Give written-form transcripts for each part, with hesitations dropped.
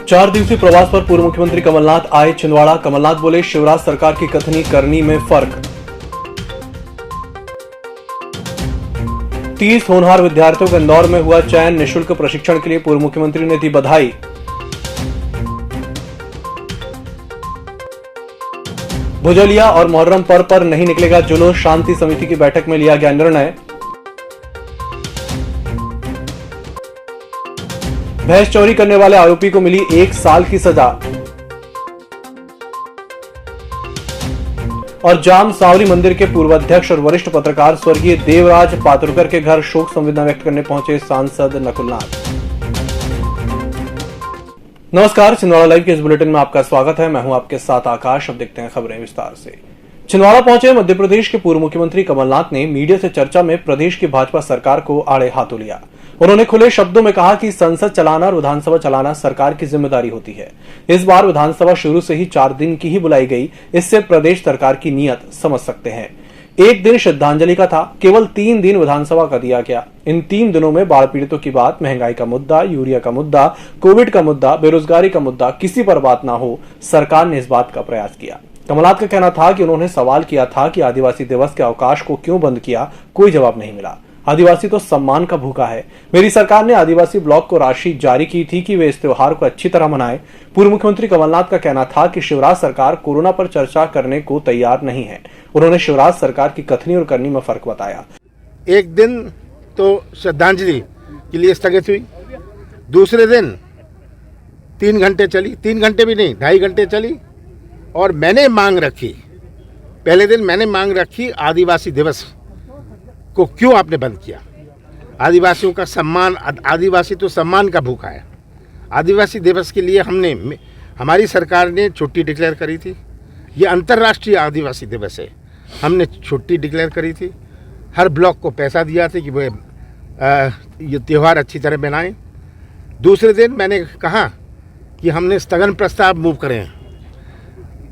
4 दिवसीय प्रवास पर पूर्व मुख्यमंत्री कमलनाथ आए छिंदवाड़ा। कमलनाथ बोले, शिवराज सरकार की कथनी करनी में फर्क। 30 होनहार विद्यार्थियों का इंदौर में हुआ चयन। निःशुल्क प्रशिक्षण के लिए पूर्व मुख्यमंत्री ने दी बधाई। भुजलिया और मुहर्रम पर्व पर नहीं निकलेगा जुलूस। शांति समिति की बैठक में लिया गया निर्णय। भैंस चोरी करने वाले आरोपी को मिली 1 साल की सजा। और जाम सांवरी मंदिर के पूर्व अध्यक्ष और वरिष्ठ पत्रकार स्वर्गीय देवराज पातुरकर के घर शोक संवेदना व्यक्त करने पहुंचे सांसद नकुलनाथ। नमस्कार, छिंदवाड़ा लाइव के इस बुलेटिन में आपका स्वागत है। मैं हूं आपके साथ आकाश। अब देखते हैं खबरें विस्तार से। छिंदवाड़ा पहुंचे मध्य प्रदेश के पूर्व मुख्यमंत्री कमलनाथ ने मीडिया से चर्चा में प्रदेश की भाजपा सरकार को आड़े हाथों लिया। उन्होंने खुले शब्दों में कहा कि संसद चलाना और विधानसभा चलाना सरकार की जिम्मेदारी होती है। इस बार विधानसभा शुरू से ही 4 दिन की ही बुलाई गई, इससे प्रदेश सरकार की नीयत समझ सकते हैं। 1 दिन श्रद्धांजलि का था, केवल 3 दिन विधानसभा का दिया गया। इन 3 दिनों में बाढ़ पीड़ितों की बात, महंगाई का मुद्दा, यूरिया का मुद्दा, कोविड का मुद्दा, बेरोजगारी का मुद्दा, किसी पर बात ना हो, सरकार ने इस बात का प्रयास किया। कमलनाथ का कहना था कि उन्होंने सवाल किया था कि आदिवासी दिवस के अवकाश को क्यों बंद किया, कोई जवाब नहीं मिला। आदिवासी तो सम्मान का भूखा है। मेरी सरकार ने आदिवासी ब्लॉक को राशि जारी की थी कि वे इस त्योहार को अच्छी तरह मनाएं। पूर्व मुख्यमंत्री कमलनाथ का कहना था कि शिवराज सरकार कोरोना पर चर्चा करने को तैयार नहीं है। उन्होंने शिवराज सरकार की कथनी और करनी में फर्क बताया। 1 दिन तो श्रद्धांजलि के लिए स्थगित हुई, दूसरे दिन 3 घंटे चली, 3 घंटे भी नहीं, 2.5 घंटे चली। और मैंने मांग रखी, पहले दिन मैंने मांग रखी, आदिवासी दिवस को क्यों आपने बंद किया? आदिवासियों का सम्मान, आदिवासी तो सम्मान का भूखा है। आदिवासी दिवस के लिए हमारी सरकार ने छुट्टी डिक्लेयर करी थी। ये अंतर्राष्ट्रीय आदिवासी दिवस है, हमने छुट्टी डिक्लेयर करी थी। हर ब्लॉक को पैसा दिया था कि वे ये त्यौहार अच्छी तरह मनाएं। दूसरे दिन मैंने कहा कि हमने स्थगन प्रस्ताव मूव करें,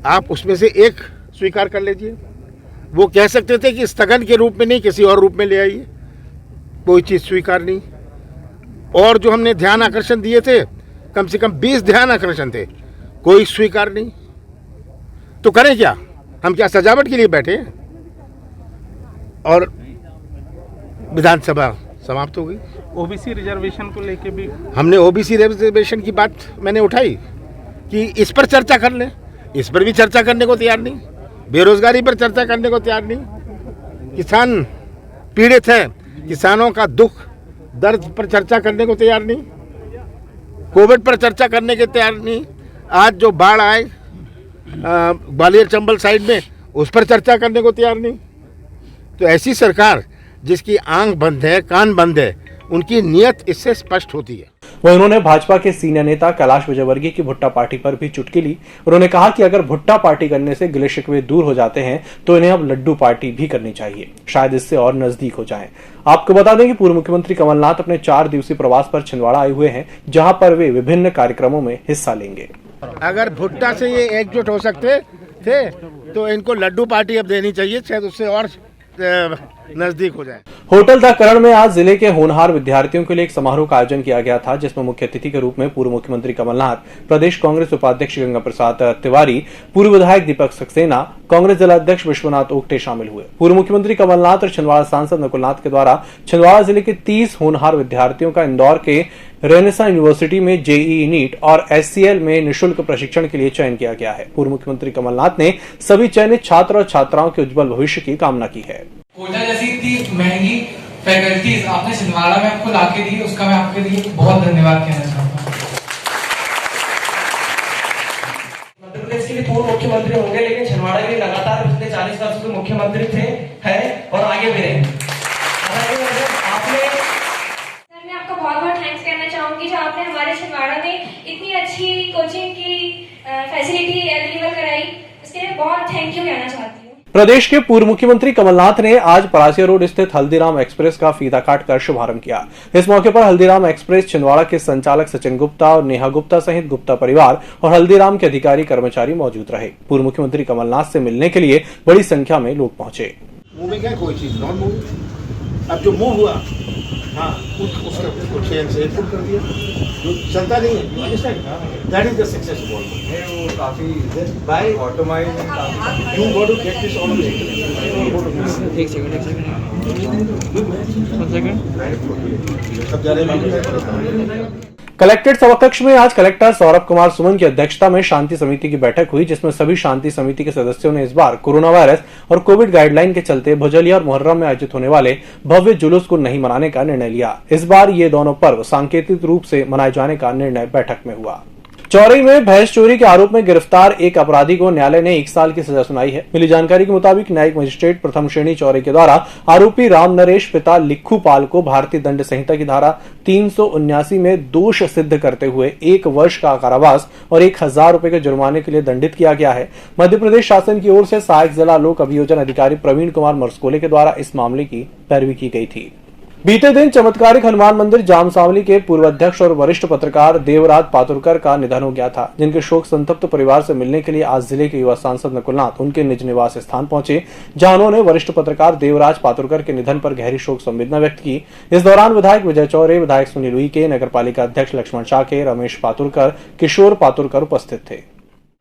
आप उसमें से एक स्वीकार कर लीजिए। वो कह सकते थे कि स्थगन के रूप में नहीं, किसी और रूप में ले आइए, कोई चीज़ स्वीकार नहीं। और जो हमने ध्यान आकर्षण दिए थे, कम से कम 20 ध्यान आकर्षण थे, कोई स्वीकार नहीं। तो करें क्या? हम क्या सजावट के लिए बैठे? और विधानसभा समाप्त हो गई। ओबीसी रिजर्वेशन को लेके भी हमने ओबीसी रिजर्वेशन की बात मैंने उठाई कि इस पर चर्चा कर लें, इस पर भी चर्चा करने को तैयार नहीं। बेरोजगारी पर चर्चा करने को तैयार नहीं। किसान पीड़ित हैं, किसानों का दुख दर्द पर चर्चा करने को तैयार नहीं। कोविड पर चर्चा करने के तैयार नहीं। आज जो बाढ़ आए ग्वालियर चंबल साइड में, उस पर चर्चा करने को तैयार नहीं। तो ऐसी सरकार जिसकी आंख बंद है, कान बंद है, उनकी नीयत इससे स्पष्ट होती है। वहीं उन्होंने भाजपा के सीनियर नेता कैलाश विजयवर्गीय की भुट्टा पार्टी पर भी चुटकी ली। उन्होंने कहा कि अगर भुट्टा पार्टी करने से गिले शिकवे दूर हो जाते हैं तो इन्हें अब लड्डू पार्टी भी करनी चाहिए, शायद इससे और नजदीक हो जाएं। आपको बता दें कि पूर्व मुख्यमंत्री कमलनाथ अपने 4 दिवसीय प्रवास पर छिंदवाड़ा आए हुए हैं, जहां पर वे विभिन्न कार्यक्रमों में हिस्सा लेंगे। अगर भुट्टा से ये एकजुट हो सकते थे तो इनको लड्डू पार्टी अब देनी चाहिए, शायद उससे और नजदीक हो जाए। होटल द करण में आज जिले के होनहार विद्यार्थियों के लिए एक समारोह का आयोजन किया गया था, जिसमें मुख्य अतिथि के रूप में पूर्व मुख्यमंत्री कमलनाथ, प्रदेश कांग्रेस उपाध्यक्ष गंगा प्रसाद तिवारी, पूर्व विधायक दीपक सक्सेना, कांग्रेस जिला अध्यक्ष विश्वनाथ ओक्टे शामिल हुए। पूर्व मुख्यमंत्री कमलनाथ और छिंदवाड़ा सांसद नकुलनाथ के द्वारा छिंदवाड़ा जिले के 30 होनहार विद्यार्थियों का इंदौर के रेनेसा यूनिवर्सिटी में जेईई नीट और एचसीएल में निःशुल्क प्रशिक्षण के लिए चयन किया गया है। पूर्व मुख्यमंत्री कमलनाथ ने सभी चयनित छात्र और छात्राओं के उज्जवल भविष्य की कामना की है। कोटा जैसी इतनी महंगी फैकल्टीज आपने छिंदवाड़ा में आपको लाके दी, उसका मैं आपके लिए बहुत धन्यवाद कहना चाहता हूँ। मध्य प्रदेश के लिए पूर्व मुख्यमंत्री होंगे, लेकिन छिंदवाड़ा के लगातार पिछले 40 वर्ष से मुख्यमंत्री थे, हैं और आगे भी रहेंगे। सर, मैं आपका बहुत बहुत थैंक्स कहना चाहूंगी जो आपने हमारे छिंदवाड़ा में इतनी अच्छी कोचिंग की फैसिलिटी अवेलेबल कराई, इसके लिए बहुत थैंक यू कहना चाहती हूँ। प्रदेश के पूर्व मुख्यमंत्री कमलनाथ ने आज परासिया रोड स्थित हल्दीराम एक्सप्रेस का फीता काटकर शुभारंभ किया। इस मौके पर हल्दीराम एक्सप्रेस छिंदवाड़ा के संचालक सचिन गुप्ता और नेहा गुप्ता सहित गुप्ता परिवार और हल्दीराम के अधिकारी कर्मचारी मौजूद रहे। पूर्व मुख्यमंत्री कमलनाथ से मिलने के लिए बड़ी संख्या में लोग पहुंचे। कोई चीज नॉन मूव, अब जो मूव हुआ हाँ उसको चेन से पुट कर दिया जो चलता नहीं है, that is the success ball. वो काफी by automise you go to get this on एक सेकंड सब जा रहे हैं। कलेक्ट्रेट सभाकक्ष में आज कलेक्टर सौरभ कुमार सुमन की अध्यक्षता में शांति समिति की बैठक हुई, जिसमें सभी शांति समिति के सदस्यों ने इस बार कोरोना वायरस और कोविड गाइडलाइन के चलते भुजलिया और मुहर्रम में आयोजित होने वाले भव्य जुलूस को नहीं मनाने का निर्णय लिया। इस बार ये दोनों पर्व सांकेतिक रूप से मनाए जाने का निर्णय बैठक में हुआ। चौरई में भैंस चोरी के आरोप में गिरफ्तार एक अपराधी को न्यायालय ने 1 साल की सजा सुनाई है। मिली जानकारी के मुताबिक न्यायिक मजिस्ट्रेट प्रथम श्रेणी चौरई के द्वारा आरोपी राम नरेश पिता लिखू पाल को भारतीय दंड संहिता की धारा 379 में दोष सिद्ध करते हुए 1 वर्ष का कारावास और 1000 रुपए के जुर्माने के लिए दंडित किया गया है। मध्य प्रदेश शासन की ओर से सहायक जिला लोक अभियोजन अधिकारी प्रवीण कुमार मरस्कोले के द्वारा इस मामले की पैरवी की गई थी। बीते दिन चमत्कारिक हनुमान मंदिर जामसावली के पूर्व अध्यक्ष और वरिष्ठ पत्रकार देवराज पातुरकर का निधन हो गया था, जिनके शोक संतप्त परिवार से मिलने के लिए आज जिले के युवा सांसद नकुलनाथ उनके निज निवास स्थान पहुंचे, जहां उन्होंने वरिष्ठ पत्रकार देवराज पातुरकर के निधन पर गहरी शोक संवेदना व्यक्त की। इस दौरान विधायक विजय चौरे, विधायक सुनील उइके, नगर पालिका अध्यक्ष लक्ष्मण शाके, रमेश पातुरकर, किशोर पातुरकर उपस्थित थे।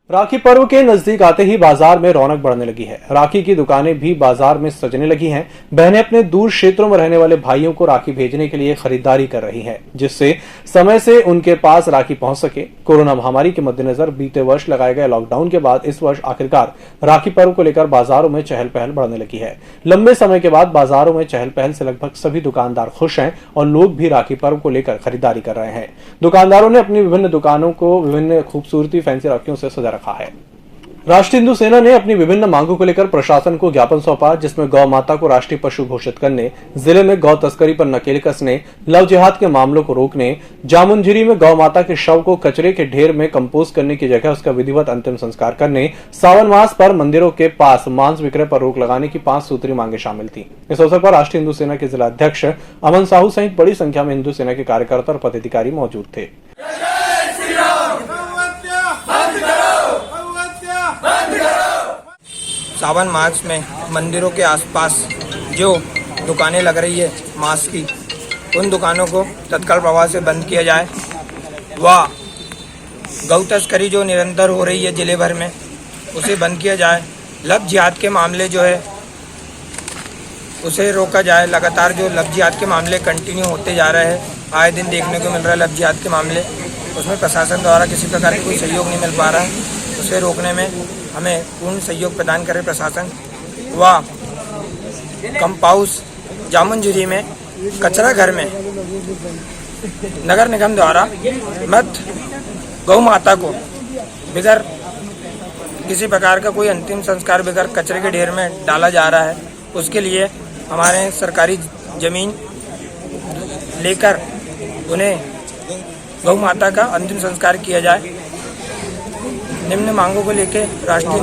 राखी पर्व के नजदीक आते ही बाजार में रौनक बढ़ने लगी है। राखी की दुकानें भी बाजार में सजने लगी हैं। बहनें अपने दूर क्षेत्रों में रहने वाले भाइयों को राखी भेजने के लिए खरीदारी कर रही हैं, जिससे समय से उनके पास राखी पहुंच सके। कोरोना महामारी के मद्देनजर बीते वर्ष लगाए गए लॉकडाउन के बाद इस वर्ष आखिरकार राखी पर्व को लेकर बाजारों में चहल पहल बढ़ने लगी है। लंबे समय के बाद बाजारों में चहल पहल से लगभग सभी दुकानदार खुश हैं और लोग भी राखी पर्व को लेकर खरीदारी कर रहे हैं। दुकानदारों ने अपनी विभिन्न दुकानों को विभिन्न खूबसूरती फैंसी राखियों से सजा रखा है। राष्ट्रीय हिंदू सेना ने अपनी विभिन्न मांगों को लेकर प्रशासन को ज्ञापन सौंपा, जिसमें गौ माता को राष्ट्रीय पशु घोषित करने, जिले में गौ तस्करी पर नकेल कसने, लव जिहाद के मामलों को रोकने, जामुनझिरी में गौ माता के शव को कचरे के ढेर में कंपोस्ट करने की जगह उसका विधिवत अंतिम संस्कार करने, सावन मास पर मंदिरों के पास मांस विक्रय पर रोक लगाने की 5 सूत्री मांगे शामिल थी। इस अवसर पर राष्ट्रीय हिंदू सेना के जिला अध्यक्ष अमन साहू सहित बड़ी संख्या में हिंदू सेना के कार्यकर्ता और पदाधिकारी मौजूद थे। सावन मास में मंदिरों के आसपास जो दुकानें लग रही है मांस की, उन दुकानों को तत्काल प्रभाव से बंद किया जाए। व गौ तस्करी जो निरंतर हो रही है जिले भर में, उसे बंद किया जाए। लव जिहाद के मामले जो है उसे रोका जाए। लगातार जो लव जिहाद के मामले कंटिन्यू होते जा रहे हैं, आए दिन देखने को मिल रहा है लव जिहाद के मामले, उसमें प्रशासन द्वारा किसी प्रकार का कोई सहयोग नहीं मिल पा रहा है। उसे रोकने में हमें पूर्ण सहयोग प्रदान करे प्रशासन। व कंपाउस जामुनझिरी में कचरा घर में नगर निगम द्वारा मृत गौ माता को बगैर किसी प्रकार का कोई अंतिम संस्कार बगैर कचरे के ढेर में डाला जा रहा है। उसके लिए हमारे सरकारी जमीन लेकर उन्हें गौ माता का अंतिम संस्कार किया जाए। निम्न मांगों को लेकर राष्ट्रीय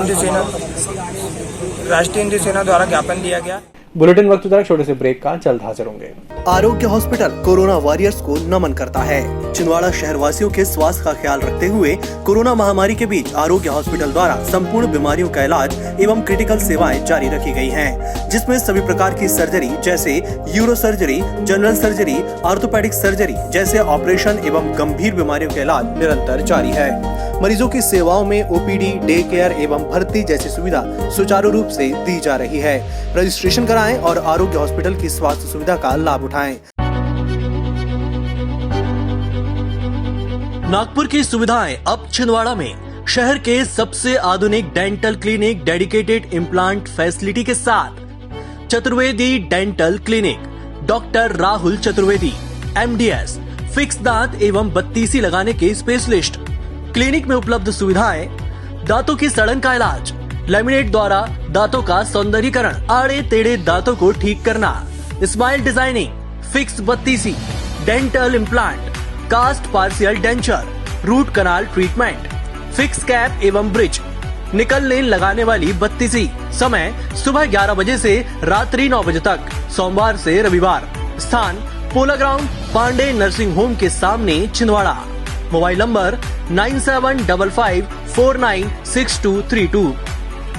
हिंदू सेना द्वारा ज्ञापन दिया गया। बुलेटिन वक्त तक छोटे से ब्रेक का जल्द हाजिर होंगे। आरोग्य हॉस्पिटल कोरोना वॉरियर्स को नमन करता है। छिंदवाड़ा शहर वासियों के स्वास्थ्य का ख्याल रखते हुए कोरोना महामारी के बीच आरोग्य हॉस्पिटल द्वारा संपूर्ण बीमारियों का इलाज एवं क्रिटिकल सेवाएं जारी रखी गई हैं, जिसमें सभी प्रकार की सर्जरी जैसे euro surgery, general surgery, orthopaedic surgery जैसे ऑपरेशन एवं गंभीर बीमारियों का इलाज निरंतर जारी है। मरीजों की सेवाओं में ओपीडी, डे केयर एवं भर्ती जैसी सुविधा सुचारू रूप से दी जा रही है। रजिस्ट्रेशन कराएं और आरोग्य हॉस्पिटल की स्वास्थ्य सुविधा का लाभ उठाएं। नागपुर की सुविधाएं अब छिंदवाड़ा में। शहर के सबसे आधुनिक dental clinic dedicated implant facility के साथ Chaturvedi dental clinic, doctor Rahul Chaturvedi, MDS, fix दांत एवं बत्तीसी लगाने के स्पेशलिस्ट। क्लिनिक में उपलब्ध सुविधाएं: दांतों की सड़न का इलाज, लैमिनेट द्वारा दांतों का सौंदर्यीकरण, आड़े टेढ़े दांतों को ठीक करना, स्माइल डिजाइनिंग, फिक्स बत्तीसी, dental implant, cast partial denture, root canal treatment, fix cap एवं ब्रिज, निकल लेन लगाने वाली बत्तीसी। समय सुबह 11 बजे से रात्रि 9 बजे तक, सोमवार से रविवार। स्थान पोला ग्राउंड, पांडे नर्सिंग होम के सामने, छिंदवाड़ा। मोबाइल नंबर 9755496232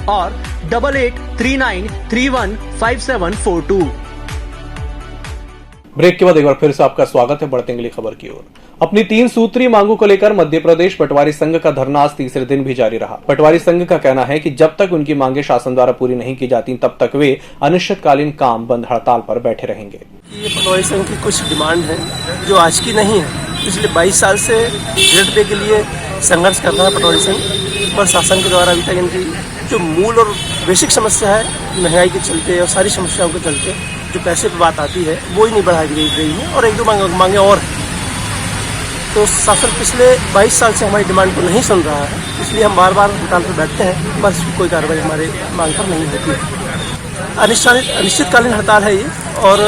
और 8839315742। ब्रेक के बाद एक बार फिर से आपका स्वागत है। बढ़ते अगली खबर की ओर। अपनी 3 सूत्री मांगों को लेकर मध्य प्रदेश पटवारी संघ का धरना आज तीसरे दिन भी जारी रहा। पटवारी संघ का कहना है कि जब तक उनकी मांगे शासन द्वारा पूरी नहीं की जाती तब तक वे अनिश्चितकालीन काम बंद हड़ताल पर बैठे रहेंगे। ये पटवारी संघ की कुछ डिमांड है जो आज की नहीं है। पिछले 22 साल से ग्रेड पे के लिए संघर्ष कर रहा है पटवारी संघ, पर शासन के द्वारा अभी तक इनकी जो मूल और बेसिक समस्या है महंगाई के चलते और सारी समस्याओं के चलते जो पैसे पर बात आती है वो ही नहीं बढ़ाई गई है और 1-2 मांगे और हैं। तो शासन पिछले 22 साल से हमारी डिमांड को नहीं सुन रहा है, इसलिए हम बार बार हड़ताल पर बैठते हैं, बस कोई कार्रवाई हमारे मांग पर नहीं होती है। अनिश्चितकालीन हड़ताल है ये, और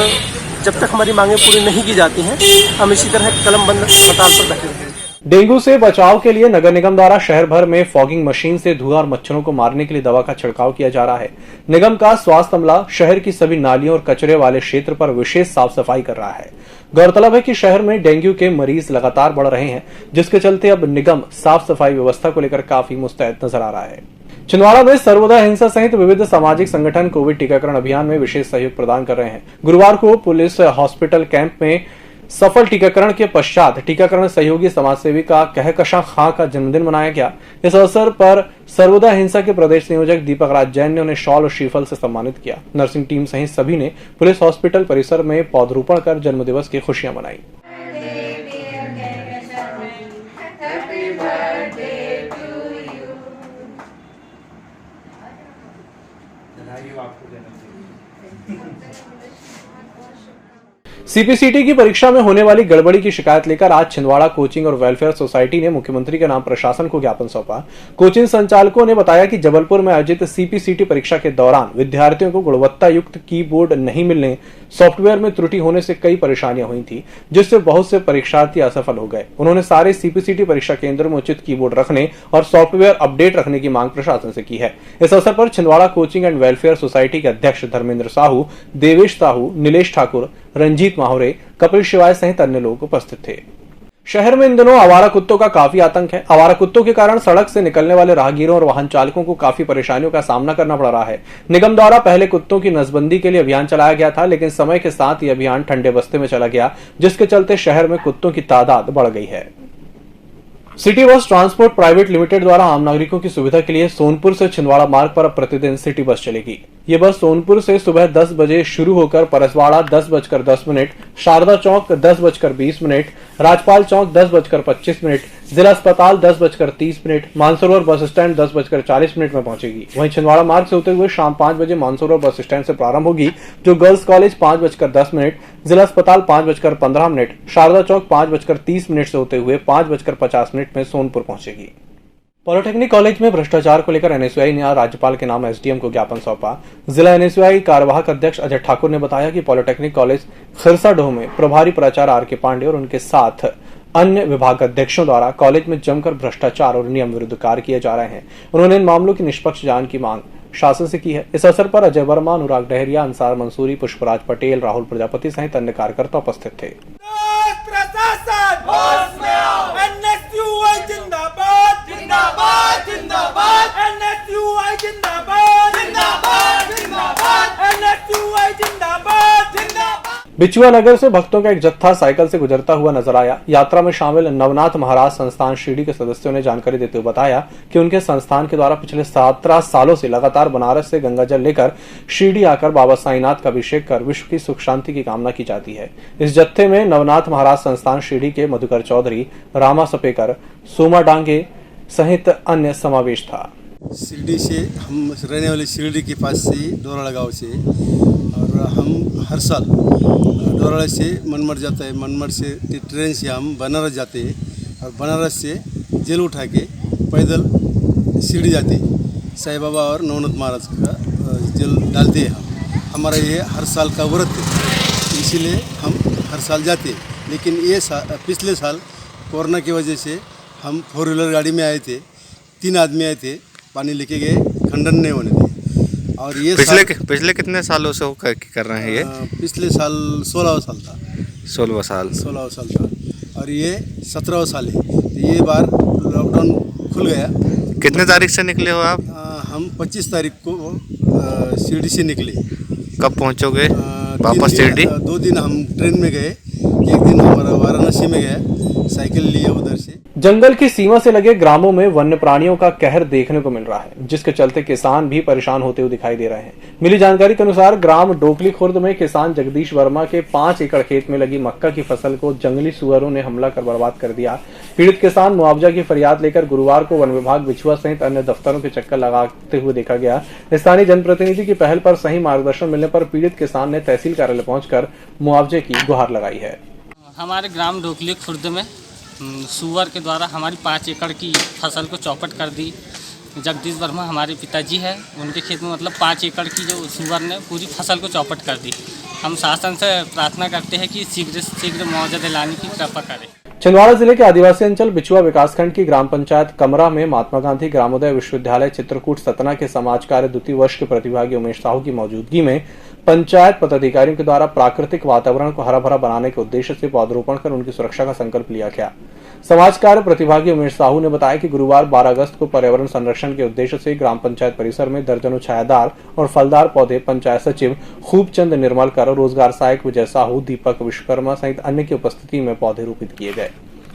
जब तक हमारी मांगें पूरी नहीं की जाती हैं हम इसी तरह कलम बंद हड़ताल पर बैठे रहेंगे। डेंगू से बचाव के लिए नगर निगम द्वारा शहर भर में फॉगिंग मशीन से धुआं और मच्छरों को मारने के लिए दवा का छिड़काव किया जा रहा है। निगम का स्वास्थ्य अमला शहर की सभी नालियों और कचरे वाले क्षेत्र पर विशेष साफ सफाई कर रहा है। गौरतलब है कि शहर में डेंगू के मरीज लगातार बढ़ रहे हैं, जिसके चलते अब निगम साफ सफाई व्यवस्था को लेकर काफी मुस्तैद नजर आ रहा है। छिंदवाड़ा में सर्वोदय हिंसा सहित विविध सामाजिक संगठन कोविड टीकाकरण अभियान में विशेष सहयोग प्रदान कर रहे हैं। गुरुवार को पुलिस हॉस्पिटल कैंप में सफल टीकाकरण के पश्चात टीकाकरण सहयोगी समाजसेवी का कहकशां खां का जन्मदिन मनाया गया। इस अवसर पर सर्वोदय हिंसा के प्रदेश संयोजक दीपक राज जैन ने उन्हें शॉल और श्रीफल से सम्मानित किया। नर्सिंग टीम सहित सभी ने पुलिस हॉस्पिटल परिसर में पौधरोपण कर जन्मदिवस की खुशियां मनाई। सीपीसीटी की परीक्षा में होने वाली गड़बड़ी की शिकायत लेकर आज छिंदवाड़ा कोचिंग और वेलफेयर सोसाइटी ने मुख्यमंत्री के नाम प्रशासन को ज्ञापन सौंपा। कोचिंग संचालकों ने बताया कि जबलपुर में आयोजित सीपीसीटी परीक्षा के दौरान विद्यार्थियों को गुणवत्ता युक्त कीबोर्ड नहीं मिलने, सॉफ्टवेयर में त्रुटि होने से कई परेशानियां हुई थी, जिससे बहुत से परीक्षार्थी असफल हो गए। उन्होंने सारे सीपीसीटी परीक्षा केंद्र में उचित कीबोर्ड रखने और सॉफ्टवेयर अपडेट रखने की मांग प्रशासन से की है। इस अवसर पर Chhindwara coaching and welfare society के अध्यक्ष धर्मेंद्र साहू, देवेश साहू, नीलेश ठाकुर, रंजीत माहौरे, कपिल शिवाय सहित अन्य लोग उपस्थित थे। शहर में इन दिनों आवारा कुत्तों का काफी आतंक है। आवारा कुत्तों के कारण सड़क से निकलने वाले राहगीरों और वाहन चालकों को काफी परेशानियों का सामना करना पड़ रहा है। निगम द्वारा पहले कुत्तों की नसबंदी के लिए अभियान चलाया गया था, लेकिन समय के साथ ये अभियान ठंडे बस्ते में चला गया, जिसके चलते शहर में कुत्तों की तादाद बढ़ गई है। City bus transport private limited द्वारा आम नागरिकों की सुविधा के लिए सोनपुर से छिंदवाड़ा मार्ग पर अब प्रतिदिन सिटी बस चलेगी। ये बस सोनपुर से सुबह 10 बजे शुरू होकर परसवाड़ा 10:10, शारदा चौक 10:20, राजपाल चौक 10:25, जिला अस्पताल 10:30, मानसरोवर बस स्टैंड 10:40 में पहुंचेगी। वहीं छिंदवाड़ा मार्ग से होते हुए शाम 5 बजे मानसरोवर बस स्टैंड से प्रारंभ होगी, जो गर्ल्स कॉलेज 5:10, जिला अस्पताल 5:15, शारदा चौक 5:30 से होते हुए 5:50 में सोनपुर पहुंचेगी। पॉलिटेक्निक कॉलेज में भ्रष्टाचार को लेकर एनएसयूआई ने आज राज्यपाल के नाम एसडीएम को ज्ञापन सौंपा। जिला एनएसयूआई कार्यवाहक अध्यक्ष अजय ठाकुर ने बताया कि पॉलिटेक्निक कॉलेज खिरसाडोह में प्रभारी प्राचार्य आर.के. पांडे और उनके साथ अन्य विभाग अध्यक्षों द्वारा कॉलेज में जमकर भ्रष्टाचार और नियम विरुद्ध कार्य किए जा रहे हैं। उन्होंने इन मामलों की निष्पक्ष जांच की मांग शासन से की है। इस अवसर पर अजय वर्मा, अनुराग डहरिया, अंसार मंसूरी, पुष्पराज पटेल, राहुल प्रजापति सहित अन्य कार्यकर्ता उपस्थित थे। बिचुआ नगर से भक्तों का एक जत्था साइकिल से गुजरता हुआ नजर आया। यात्रा में शामिल नवनाथ महाराज संस्थान शिरडी के सदस्यों ने जानकारी देते हुए बताया कि उनके संस्थान के द्वारा पिछले 17 सालों से लगातार बनारस से गंगा जल लेकर शिरडी आकर बाबा साईनाथ का अभिषेक कर विश्व की सुख शांति की कामना की जाती है। इस जत्थे में नवनाथ महाराज संस्थान शिरडी के मधुकर चौधरी, रामा सपेकर, सोमा डांगे सहित अन्य समावेश था। शिरडी से हम रहने वाले शिरडी के पास से डोराड़ा गाँव से, और हम हर साल डोराड़ा से मनमड़ जाता है, मनमड़ से ट्रेन से हम बनारस जाते हैं, और बनारस से जल उठा के पैदल शिरडी जाते हैं। साईं बाबा और नवनाथ महाराज का जल डालते हैं। हमारा ये हर साल का व्रत है, इसीलिए हम हर साल जाते हैं। लेकिन ये पिछले साल कोरोना की वजह से हम 4 व्हीलर गाड़ी में आए थे, 3 आदमी आए थे, पानी लेके गए, खंडन नहीं होने दिए। और ये पिछले कितने सालों से कर रहे हैं ये? पिछले साल 16 साल था। 16 साल था, और ये 17 साल है। तो ये बार लॉकडाउन खुल गया। कितने तारीख से निकले हो आप? हम 25 तारीख को शिरडी से निकले। कब पहुंचोगे? वापस शिरडी? 2 दिन हम ट्रेन में गए, एक दिन हमारा वाराणसी में गया, साइकिल लिए उधर से। जंगल की सीमा से लगे ग्रामों में वन्य प्राणियों का कहर देखने को मिल रहा है, जिसके चलते किसान भी परेशान होते हुए दिखाई दे रहे हैं। मिली जानकारी के अनुसार ग्राम डोकली खुर्द में किसान जगदीश वर्मा के 5 एकड़ खेत में लगी मक्का की फसल को जंगली सुअरों ने हमला कर बर्बाद कर दिया। पीड़ित किसान मुआवजा की फरियाद लेकर गुरुवार को वन विभाग, बिछुआ सहित अन्य दफ्तरों के चक्कर लगाते हुए देखा गया। स्थानीय जनप्रतिनिधि की पहल पर सही मार्गदर्शन मिलने पर पीड़ित किसान ने तहसील कार्यालय पहुंचकर मुआवजे की गुहार लगाई है। हमारे ग्राम डोकली खुर्द में सुअर के द्वारा हमारी 5 एकड़ की फसल को चौपट कर दी। जगदीश वर्मा हमारे पिताजी है, उनके खेत में मतलब 5 एकड़ की जो सुअर ने पूरी फसल को चौपट कर दी। हम शासन से प्रार्थना करते हैं कि शीघ्र से शीघ्र मुआवजा दिलाने की कृपा करें। छिंदवाड़ा जिले के आदिवासी अंचल बिछुआ विकासखंड की ग्राम पंचायत कमरा में महात्मा गांधी ग्रामोदय विश्वविद्यालय चित्रकूट सतना के समाज कार्य द्वितीय वर्ष के प्रतिभागी उमेश साहू की मौजूदगी में पंचायत पदाधिकारियों के द्वारा प्राकृतिक वातावरण को हरा भरा बनाने के उद्देश्य से पौधरोपण कर उनकी सुरक्षा का संकल्प लिया गया। समाज कार्य प्रतिभागी उमेश साहू ने बताया कि गुरुवार 12 अगस्त को पर्यावरण संरक्षण के उद्देश्य से ग्राम पंचायत परिसर में दर्जनों छायादार और फलदार पौधे पंचायत सचिव खूबचंद निर्मलकर, रोजगार सहायक विजय साहू, दीपक विश्वकर्मा सहित अन्य की उपस्थिति में पौधे रोपित किए गए।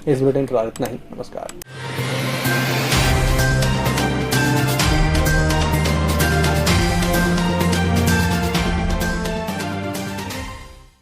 इस बुलेटिन के बाद इतना ही। नमस्कार।